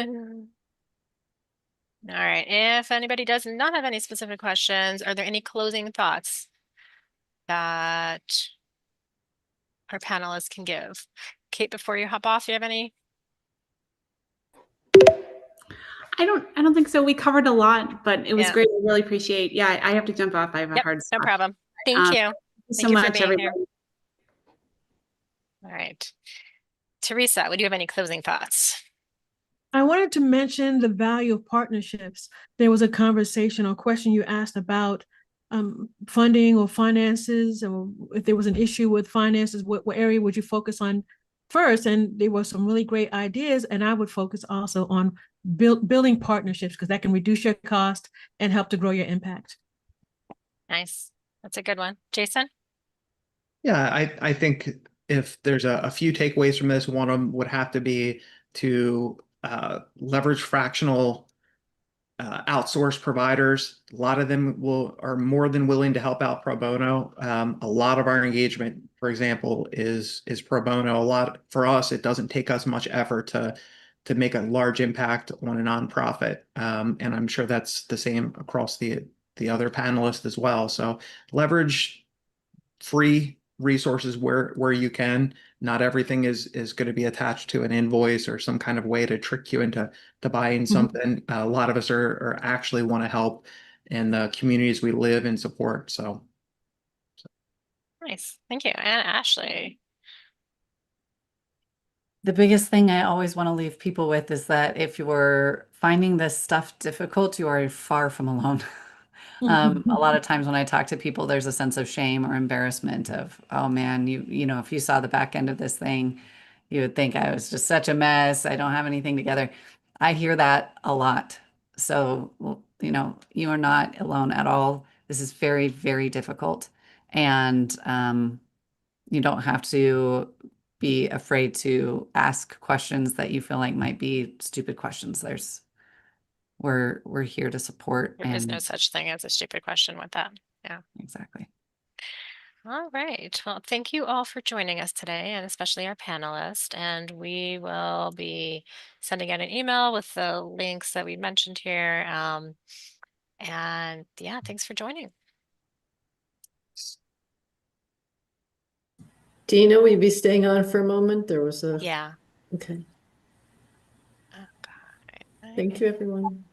S1: right, if anybody does not have any specific questions, are there any closing thoughts that our panelists can give? Kate, before you hop off, do you have any?
S5: I don't think so. We covered a lot, but it was
S1: Yeah.
S5: great. I really appreciate. Yeah, I have to jump off. I have a
S1: Yep,
S5: hard
S1: no
S5: stop.
S1: problem. Thank you.
S5: Thank you so
S1: Thank you for
S5: much,
S1: being
S5: everybody.
S1: here. All right. Teresa, would you have any closing thoughts?
S3: I wanted to mention the value of partnerships. There was a conversation or question you asked about funding or finances, or if there was an issue with finances, what area would you focus on first? And there were some really great ideas, and I would focus also on building partnerships because that can reduce your cost and help to grow your impact.
S1: Nice. That's a good one. Jason?
S4: Yeah, I think if there's a few takeaways from this, one of them would have to be to leverage fractional outsource providers. A lot of them are more than willing to help out pro bono. A lot of our engagement, for example, is pro bono. A lot for us, it doesn't take us much effort to make a large impact on a nonprofit, and I'm sure that's the same across the other panelists as well. So leverage free resources where you can. Not everything is going to be attached to an invoice or some kind of way to trick you into buying something. A lot of us are actually want to help in the communities we live and support. So
S1: Nice. Thank you. And Ashley?
S2: The biggest thing I always want to leave people with is that if you're finding this stuff difficult, you are far from alone. A lot of times when I talk to people, there's a sense of shame or embarrassment of, oh man, if you saw the back end of this thing, you would think I was just such a mess. I don't have anything together. I hear that a lot. So, you are not alone at all. This is very, very difficult. And you don't have to be afraid to ask questions that you feel like might be stupid questions. We're here to support
S1: There is no
S2: and
S1: such thing as a stupid question with that. Yeah.
S2: exactly.
S1: All right. Well, thank you all for joining us today, and especially our panelists. And we will be sending out an email with the links that we mentioned here. And yeah, thanks for joining.
S6: Dina, will you be staying on for a moment? There was a.
S1: Yeah.
S6: Okay.
S1: Okay.
S6: Thank you, everyone.